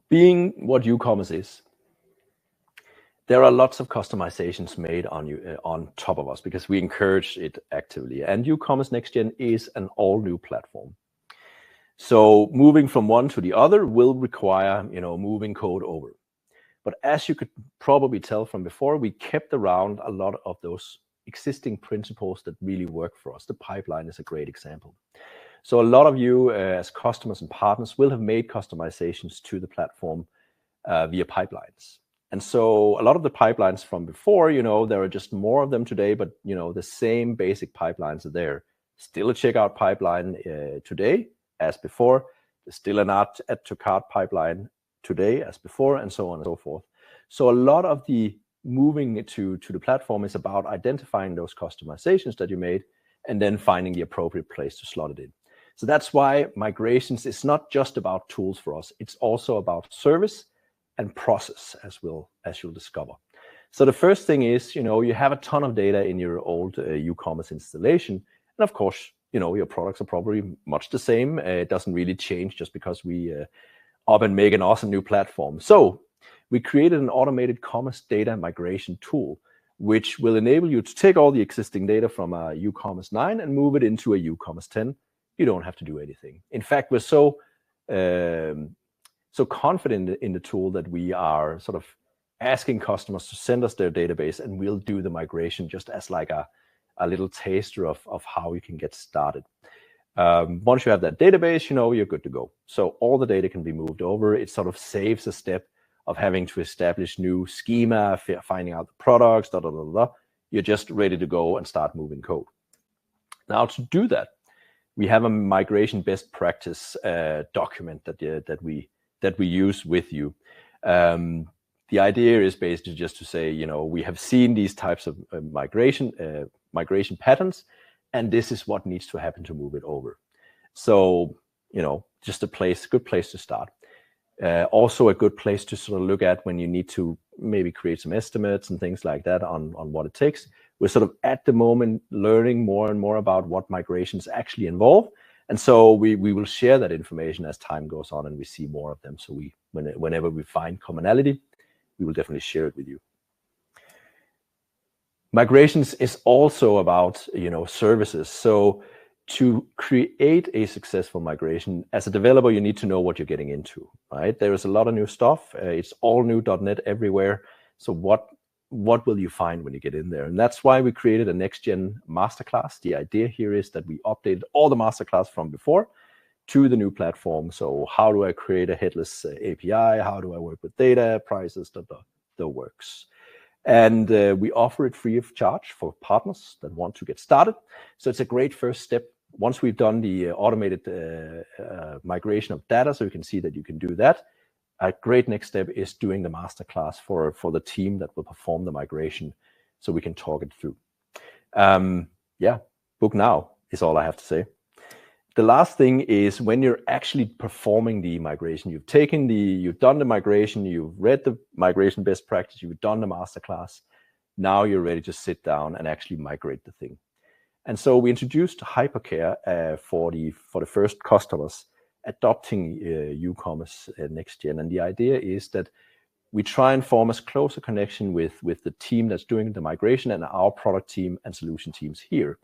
Being what UCommerce is, there are lots of customizations made on top of us because we encourage it actively. And UCommerce Next Gen is an all-new platform. So moving from one to the other will require, moving code over. But as you could probably tell from before, we kept around a lot of those existing principles that really work for us. The pipeline is a great example. So a lot of you as customers and partners will have made customizations to the platform via pipelines. And so a lot of the pipelines from before, there are just more of them today, but the same basic pipelines are there. Still a checkout pipeline today as before. There's still an add to cart pipeline today as before, and so on and so forth. So a lot of the moving to the platform is about identifying those customizations that you made and then finding the appropriate place to slot it in. So that's why migrations is not just about tools for us. It's also about service and process, as you'll discover. So the first thing is, you have a ton of data in your old UCommerce installation. And of course, your products are probably much the same. It doesn't really change just because we up and make an awesome new platform. So we created an automated commerce data migration tool, which will enable you to take all the existing data from a UCommerce 9 and move it into a UCommerce 10. You don't have to do anything. In fact, we're so confident in the tool that we are sort of asking customers to send us their database, and we'll do the migration just as like a little taster of how you can get started. Once you have that database, you're good to go. So all the data can be moved over. It sort of saves a step of having to establish new schema, finding out the products, You're just ready to go and start moving code. Now to do that, we have a migration best practice document that we use with you. The idea is basically just to say, we have seen these types of migration patterns, and this is what needs to happen to move it over. So, just a good place to start. Also a good place to sort of look at when you need to maybe create some estimates and things like that on what it takes. We're sort of at the moment learning more and more about what migrations actually involve. And so we will share that information as time goes on and we see more of them. So whenever we find commonality, we will definitely share it with you. Migrations is also about, services. So to create a successful migration, as a developer, you need to know what you're getting into, right? There is a lot of new stuff. It's all new .NET everywhere. So what will you find when you get in there? And that's why we created a next-gen masterclass. The idea here is that we updated all the masterclass from before to the new platform. So how do I create a headless API? How do I work with data, prices, the works? And we offer it free of charge for partners that want to get started. So it's a great first step. Once we've done the automated migration of data, so you can see that you can do that, a great next step is doing the masterclass for the team that will perform the migration so we can talk it through. Book now is all I have to say. The last thing is when you're actually performing the migration, you've done the migration, you've read the migration best practice, you've done the masterclass. Now you're ready to sit down and actually migrate the thing. And so we introduced hypercare for the first customers adopting UCommerce Next Gen. And the idea is that we try and form a closer connection with the team that's doing the migration and our product team and solution teams here.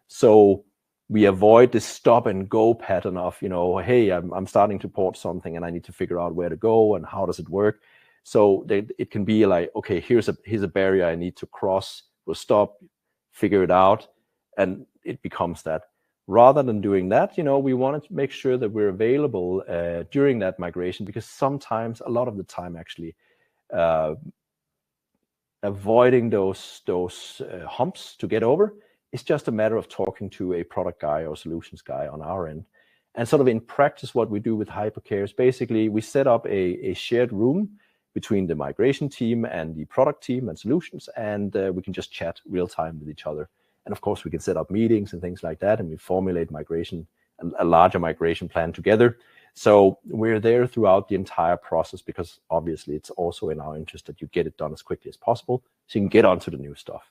So we avoid this stop and go pattern of, hey, I'm starting to port something and I need to figure out where to go and how does it work. So it can be like, okay, here's a barrier I need to cross. We'll stop, figure it out, and it becomes that. Rather than doing that, we wanted to make sure that we're available during that migration, because sometimes, a lot of the time actually, avoiding those humps to get over, it's just a matter of talking to a product guy or solutions guy on our end. And sort of in practice, what we do with hypercare is basically we set up a shared room between the migration team and the product team and solutions, and we can just chat real time with each other. And of course, we can set up meetings and things like that, and we formulate a larger migration plan together. So we're there throughout the entire process, because obviously it's also in our interest that you get it done as quickly as possible so you can get onto the new stuff.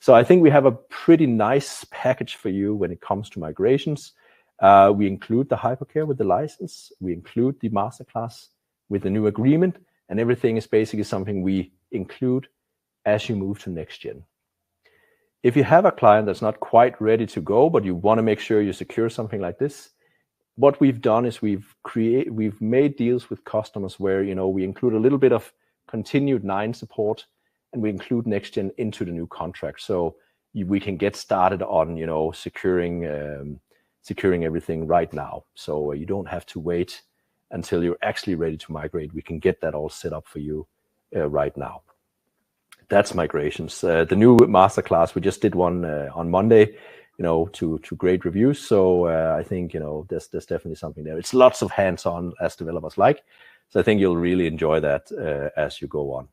So I think we have a pretty nice package for you when it comes to migrations. We include the hypercare with the license. We include the masterclass with the new agreement, and everything is basically something we include as you move to next gen. If you have a client that's not quite ready to go, but you want to make sure you secure something like this, what we've done is we've made deals with customers where, you know, we include a little bit of continued 9 support, and we include next gen into the new contract, so we can get started on, you know, securing everything right now. So you don't have to wait until you're actually ready to migrate. We can get that all set up for you right now. That's migrations. The new masterclass, we just did one on Monday, you know, to great reviews. So I think, you know, there's definitely something there. It's lots of hands-on, as developers like. So I think you'll really enjoy that as you go on.